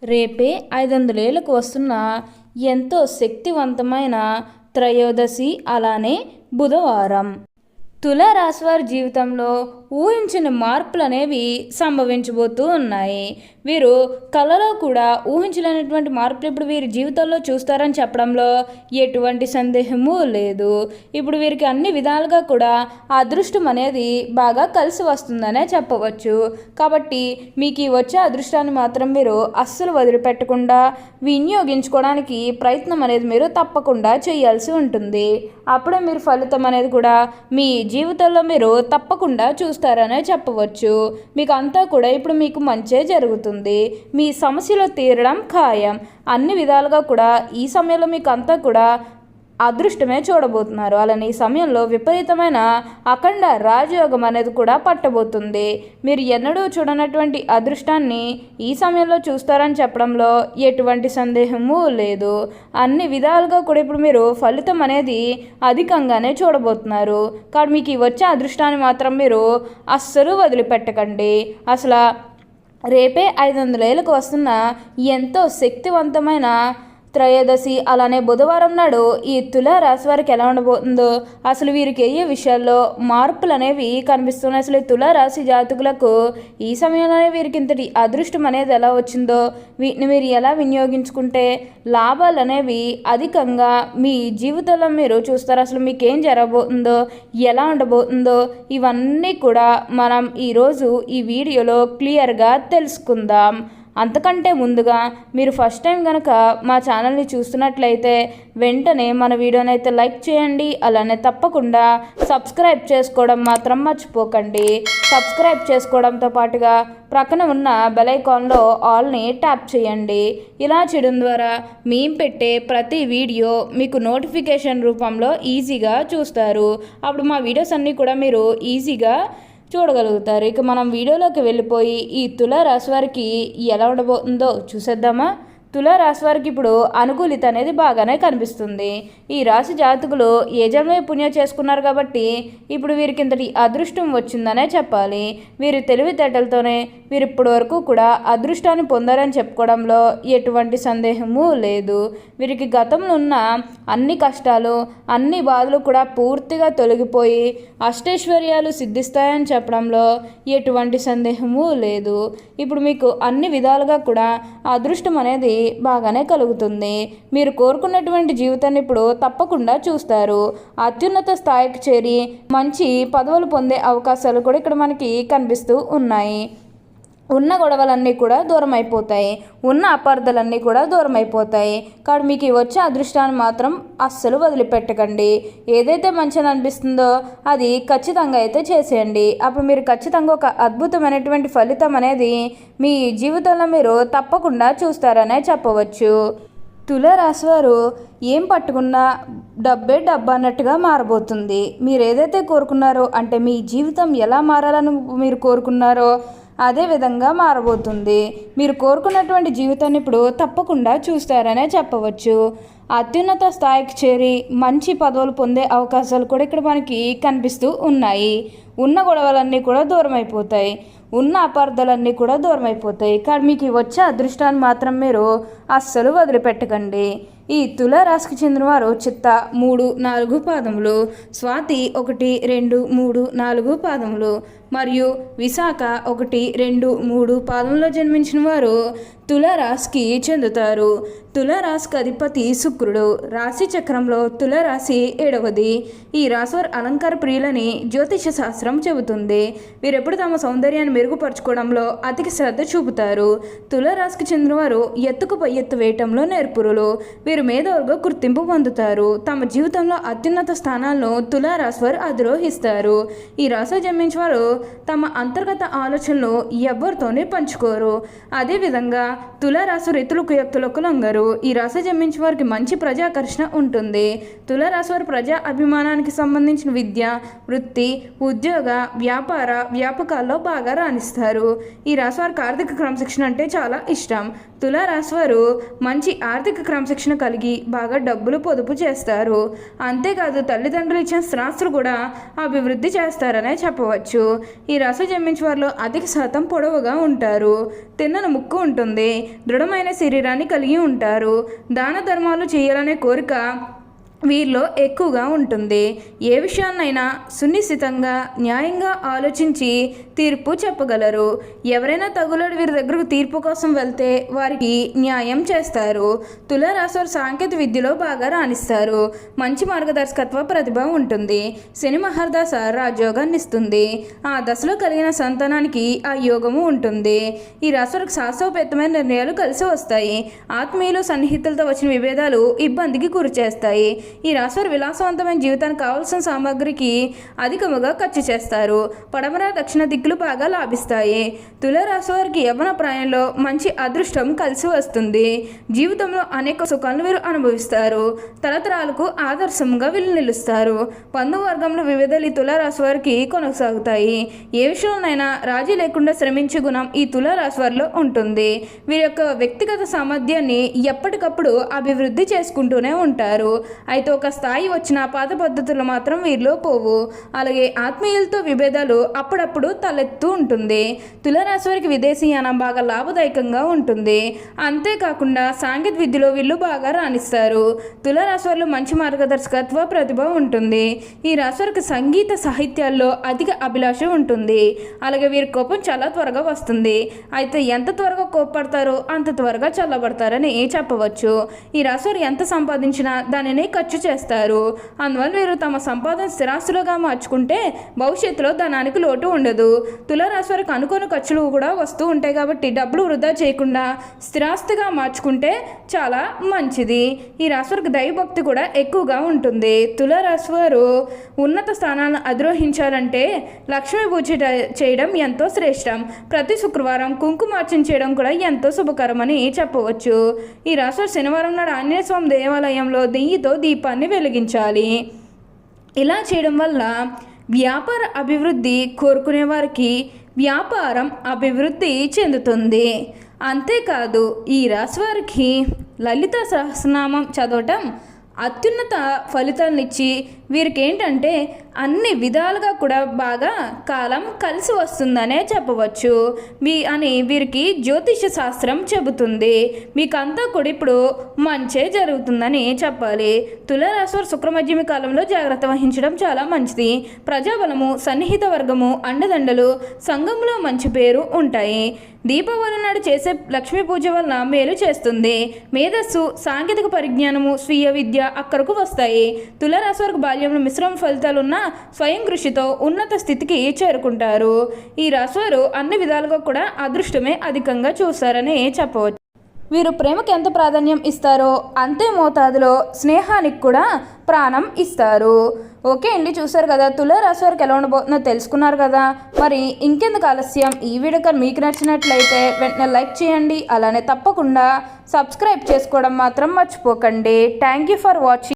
రేపే 500 ఏళ్లకు వస్తున్న ఎంతో శక్తివంతమైన త్రయోదశి, అలానే బుధవారం. తులారాశివారి జీవితంలో ఊహించిన మార్పులు అనేవి సంభవించబోతూ ఉన్నాయి. వీరు కళలో కూడా ఊహించలేనటువంటి మార్పులు ఇప్పుడు వీరి జీవితంలో చూస్తారని చెప్పడంలో ఎటువంటి సందేహము లేదు. ఇప్పుడు వీరికి అన్ని విధాలుగా కూడా అదృష్టం అనేది బాగా కలిసి వస్తుందనే చెప్పవచ్చు. కాబట్టి మీకు వచ్చే అదృష్టాన్ని మాత్రం మీరు అస్సలు వదిలిపెట్టకుండా వినియోగించుకోవడానికి ప్రయత్నం అనేది మీరు తప్పకుండా చేయాల్సి ఉంటుంది. అప్పుడే మీరు ఫలితం అనేది కూడా మీ జీవితంలో మీరు తప్పకుండా చూస్తారనే చెప్పవచ్చు. మీకు అంతా కూడా ఇప్పుడు మీకు మంచే జరుగుతుంది. మీ సమస్యలు తీరడం ఖాయం. అన్ని విధాలుగా కూడా ఈ సమయంలో మీకు అంతా కూడా అదృష్టమే చూడబోతున్నారు. అలానే ఈ సమయంలో విపరీతమైన అఖండ రాజయోగం అనేది కూడా పట్టబోతుంది. మీరు ఎన్నడూ చూడనటువంటి అదృష్టాన్ని ఈ సమయంలో చూస్తారని చెప్పడంలో ఎటువంటి సందేహము లేదు. అన్ని విధాలుగా కూడా ఇప్పుడు మీరు ఫలితం అనేది అధికంగానే చూడబోతున్నారు. కాబట్టి మీకు వచ్చే అదృష్టాన్ని మాత్రం మీరు అస్సలు వదిలిపెట్టకండి. అసలు రేపే 500 ఏళ్ళకు వస్తున్న ఎంతో శక్తివంతమైన త్రయోదశి, అలానే బుధవారం నాడు ఈ తులారాశి వారికి ఎలా ఉండబోతుందో, అసలు వీరికి ఏ విషయాల్లో మార్పులు అనేవి కనిపిస్తున్నాయి, అసలు తులారాశి జాతకులకు ఈ సమయంలోనే వీరికి ఇంతటి అదృష్టం అనేది ఎలా వచ్చిందో, వీటిని మీరు ఎలా వినియోగించుకుంటే లాభాలు అనేవి అధికంగా మీ జీవితంలో మీరు చూస్తారు, అసలు మీకు ఏం జరగబోతుందో, ఎలా ఉండబోతుందో, ఇవన్నీ కూడా మనం ఈరోజు ఈ వీడియోలో క్లియర్గా తెలుసుకుందాం. అంతకంటే ముందుగా మీరు ఫస్ట్ టైం కనుక మా ఛానల్ని చూస్తున్నట్లయితే వెంటనే మన వీడియోని అయితే లైక్ చేయండి. అలానే తప్పకుండా సబ్స్క్రైబ్ చేసుకోవడం మాత్రం మర్చిపోకండి. సబ్స్క్రైబ్ చేసుకోవడంతో పాటుగా ప్రక్కన ఉన్న బెల్ ఐకాన్లో ఆల్ని ట్యాప్ చేయండి. ఇలా చేయడం ద్వారా మేము పెట్టే ప్రతి వీడియో మీకు నోటిఫికేషన్ రూపంలో ఈజీగా చూస్తారు. అప్పుడు మా వీడియోస్ అన్నీ కూడా మీరు ఈజీగా చూడగలుగుతారు. ఇక మనం వీడియోలోకి వెళ్ళిపోయి ఈ తులారాశి వారికి ఎలా ఉండబోతుందో చూసేద్దామా. తులారాశి వారికి ఇప్పుడు అనుకూలిత అనేది బాగానే కనిపిస్తుంది. ఈ రాశి జాతకులు ఏ జన్మే పుణ్యం చేసుకున్నారు కాబట్టి ఇప్పుడు వీరికి ఇంతటి అదృష్టం వచ్చిందనే చెప్పాలి. వీరి తెలివితేటలతోనే వీరు ఇప్పటి వరకు కూడా అదృష్టాన్ని పొందారని చెప్పుకోవడంలో ఎటువంటి సందేహము లేదు. వీరికి గతంలో ఉన్న అన్ని కష్టాలు, అన్ని బాధలు కూడా పూర్తిగా తొలగిపోయి అష్టైశ్వర్యాలు సిద్ధిస్తాయని చెప్పడంలో ఎటువంటి సందేహము లేదు. ఇప్పుడు మీకు అన్ని విధాలుగా కూడా అదృష్టం అనేది బాగానే కలుగుతుంది. మీరు కోరుకున్నటువంటి జీవితాన్ని ఇప్పుడు తప్పకుండా చూస్తారు. అత్యున్నత స్థాయికి చేరి మంచి పదవులు పొందే అవకాశాలు కూడా ఇక్కడ మనకి కనిపిస్తూ ఉన్నాయి. ఉన్న గొడవలన్నీ కూడా దూరం అయిపోతాయి. ఉన్న అపార్థాలన్నీ కూడా దూరం అయిపోతాయి. కాబట్టి మీకు వచ్చే అదృష్టాన్ని మాత్రం అస్సలు వదిలిపెట్టకండి. ఏదైతే మంచిని అనిపిస్తుందో అది ఖచ్చితంగా అయితే చేసేయండి. అప్పుడు మీరు ఖచ్చితంగా ఒక అద్భుతమైనటువంటి ఫలితం అనేది మీ జీవితంలో మీరు తప్పకుండా చూస్తారనే చెప్పవచ్చు. తులారాశి వారు ఏం పట్టుకున్నా డబ్బే డబ్బు అన్నట్టుగా మారబోతుంది. మీరు ఏదైతే కోరుకున్నారో, అంటే మీ జీవితం ఎలా మారాలని మీరు కోరుకున్నారో అదే విధంగా మారబోతుంది. మీరు కోరుకున్నటువంటి జీవితాన్ని ఇప్పుడు తప్పకుండా చూస్తారనే చెప్పవచ్చు. అత్యున్నత స్థాయికి చేరి మంచి పదవులు పొందే అవకాశాలు కూడా ఇక్కడ మనకి కనిపిస్తూ ఉన్నాయి. ఉన్న గొడవలన్నీ కూడా దూరం అయిపోతాయి. ఉన్న అపార్థాలన్నీ కూడా దూరం అయిపోతాయి. కానీ మీకు వచ్చే అదృష్టాన్ని మాత్రం మీరు అస్సలు వదిలిపెట్టకండి. ఈ తులారాశికి చెందిన వారు చిత్త 3, 4 పాదములు, స్వాతి 1, 2, 3, 4 పాదములు మరియు విశాఖ 1, 2, 3 పాదంలో జన్మించిన వారు తులారాశికి చెందుతారు. తులారాశికి అధిపతి శుక్రుడు. రాశి చక్రంలో తులారాశి 7వది. ఈ రాశివారు అలంకార ప్రియులని జ్యోతిష శాస్త్రం చెబుతుంది. వీరెప్పుడు తమ సౌందర్యాన్ని మెరుగుపరచుకోవడంలో అధిక శ్రద్ధ చూపుతారు. తులారాశికి చెందిన వారు ఎత్తుకు పై ఎత్తు వేయటంలో నేర్పురులు. వీరు మేధావులుగా గుర్తింపు పొందుతారు. తమ జీవితంలో అత్యున్నత స్థానాలను తులారాశి వారు అధిరోహిస్తారు. ఈ రాశి జన్మించిన వారు తమ అంతర్గత ఆలోచనలు ఎవరితోనే పంచుకోరు. అదేవిధంగా తులారాశి రైతులకు వ్యక్తులకు లొంగరు. ఈ రాశి జన్మించిన వారికి మంచి ప్రజాకర్షణ ఉంటుంది. తులారాశి వారి ప్రజా అభిమానానికి సంబంధించిన విద్య, వృత్తి, ఉద్యోగ, వ్యాపార వ్యాపకాల్లో బాగా రాణిస్తారు. ఈ రాశి వారికి ఆర్థిక క్రమశిక్షణ అంటే చాలా ఇష్టం. తులారాశి వారు మంచి ఆర్థిక క్రమశిక్షణ కలిగి బాగా డబ్బులు పొదుపు చేస్తారు. అంతేకాదు తల్లిదండ్రులు ఇచ్చిన స్థిరాస్తులు కూడా అభివృద్ధి చేస్తారనే చెప్పవచ్చు. ఈ రాశి జన్మించిన వారిలో అధిక శాతం పొడవుగా ఉంటారు. తిన్నని ముక్కు ఉంటుంది. దృఢమైన శరీరాన్ని కలిగి ఉంటారు. దాన ధర్మాలు చేయాలనే కోరిక వీరిలో ఎక్కువగా ఉంటుంది. ఏ విషయాన్నైనా సునిశ్చితంగా న్యాయంగా ఆలోచించి తీర్పు చెప్పగలరు. ఎవరైనా తగులడు వీరి దగ్గరకు తీర్పు కోసం వెళ్తే వారికి న్యాయం చేస్తారు. తులారాశి వారు సాంకేతిక విద్యలో బాగా రాణిస్తారు. మంచి మార్గదర్శకత్వ ప్రతిభ ఉంటుంది. శని మహర్దశ రాజయోగాన్ని ఇస్తుంది. ఆ దశలో కలిగిన సంతానానికి ఆ యోగము ఉంటుంది. ఈ రాశి వారికి శాస్త్రోపేతమైన నిర్ణయాలు కలిసి వస్తాయి. ఆత్మీయులు సన్నిహితులతో వచ్చిన విభేదాలు ఇబ్బందికి గురి చేస్తాయి. ఈ రాశివారు విలాసవంతమైన జీవితానికి కావలసిన సామాగ్రికి అధికముగా ఖర్చు చేస్తారు. పడమర దక్షిణ దిక్కులు బాగా లాభిస్తాయి. తులారాశి వారికి యవ్వన ప్రాయంలో మంచి అదృష్టం కలిసి వస్తుంది. జీవితంలో అనేక సుఖాలను వీరు అనుభవిస్తారు. తరతరాలకు ఆదర్శంగా వీళ్ళు నిలుస్తారు. బంధువర్గంలో వివిధాలు ఈ తులారాశి వారికి కొనసాగుతాయి. ఏ విషయంలోనైనా రాజీ లేకుండా శ్రమించే గుణం ఈ తులారాశి వారిలో ఉంటుంది. వీరి యొక్క వ్యక్తిగత సామర్థ్యాన్ని ఎప్పటికప్పుడు అభివృద్ధి చేసుకుంటూనే ఉంటారు. అయితే ఒక స్థాయి వచ్చిన పాత పద్ధతులు మాత్రం వీరిలో పోవు. అలాగే ఆత్మీయులతో విభేదాలు అప్పుడప్పుడు తలెత్తూ ఉంటుంది. తులారాశి వారికి విదేశీయానం బాగా లాభదాయకంగా ఉంటుంది. అంతేకాకుండా సాంకేతిక విద్యలో వీళ్ళు బాగా రాణిస్తారు. తులారాశి వారిలో మంచి మార్గదర్శకత్వ ప్రతిభ ఉంటుంది. ఈ రాశి వారికి సంగీత సాహిత్యాల్లో అధిక అభిలాష ఉంటుంది. అలాగే వీరి కోపం చాలా త్వరగా వస్తుంది. అయితే ఎంత త్వరగా కోపడతారో అంత త్వరగా చల్లబడతారని చెప్పవచ్చు. ఈ రాశి వారు ఎంత సంపాదించినా దానిని ఖర్చు చేస్తారు. అందువల్ల వీరు తమ సంపాదన స్థిరాస్తులుగా మార్చుకుంటే భవిష్యత్తులో ధనానికి లోటు ఉండదు. తులారాశి వారికి అనుకోని ఖర్చులు కూడా వస్తూ ఉంటాయి కాబట్టి డబ్బులు వృధా చేయకుండా స్థిరాస్తిగా మార్చుకుంటే చాలా మంచిది. ఈ రాశి వారికి దైవభక్తి కూడా ఎక్కువగా ఉంటుంది. తులారాశి వారు ఉన్నత స్థానాలను అధిరోహించాలంటే లక్ష్మీ పూజ చేయడం ఎంతో శ్రేష్టం. ప్రతి శుక్రవారం కుంకుమార్చన చేయడం కూడా ఎంతో శుభకరమని చెప్పవచ్చు. ఈ రాశి వారు శనివారం నాడు ఆంజనేయ స్వామి దేవాలయంలో నెయ్యితో దీపాన్ని వెలిగించాలి. ఇలా చేయడం వల్ల వ్యాపార అభివృద్ధి కోరుకునే వారికి వ్యాపారం అభివృద్ధి చెందుతుంది. అంతేకాదు ఈ రాశి వారికి లలిత సహస్రనామం చదవటం అత్యున్నత ఫలితాలను ఇచ్చి వీరికి ఏంటంటే అన్ని విధాలుగా కూడా బాగా కాలం కలిసి వస్తుందనే చెప్పవచ్చు. వీరికి జ్యోతిష శాస్త్రం చెబుతుంది. మీకంతా కూడా ఇప్పుడు మంచే జరుగుతుందని చెప్పాలి. తులారాశి వారు శుక్రమధ్యమి కాలంలో జాగ్రత్త వహించడం చాలా మంచిది. ప్రజాబలము, సన్నిహిత వర్గము, అండదండలు, సంఘంలో మంచి పేరు ఉంటాయి. దీపావళి నాడు చేసే లక్ష్మీ పూజ వలన మేలు చేస్తుంది. మేధస్సు, సాంకేతిక పరిజ్ఞానము, స్వీయ విద్య అక్కడకు వస్తాయి. తులారాశి వారికి బాల్యంలో మిశ్రమ ఫలితాలున్న స్వయం కృషితో ఉన్నత స్థితికి చేరుకుంటారు. ఈ రాశి వారు అన్ని విధాలుగా కూడా అదృష్టమే అధికంగా చూస్తారని చెప్పవచ్చు. వీరు ప్రేమకి ఎంత ప్రాధాన్యం ఇస్తారో అంతే మోతాదులో స్నేహానికి కూడా ప్రాణం ఇస్తారు. ఓకే అండి, చూసారు కదా తులారాశి వారికి ఎలా ఉండబోతుందో తెలుసుకున్నారు కదా. మరి ఇంకెందుకు ఆలస్యం, ఈ వీడియో కానీ మీకు నచ్చినట్లయితే వెంటనే లైక్ చేయండి. అలానే తప్పకుండా సబ్స్క్రైబ్ చేసుకోవడం మాత్రం మర్చిపోకండి. Thank you for watching.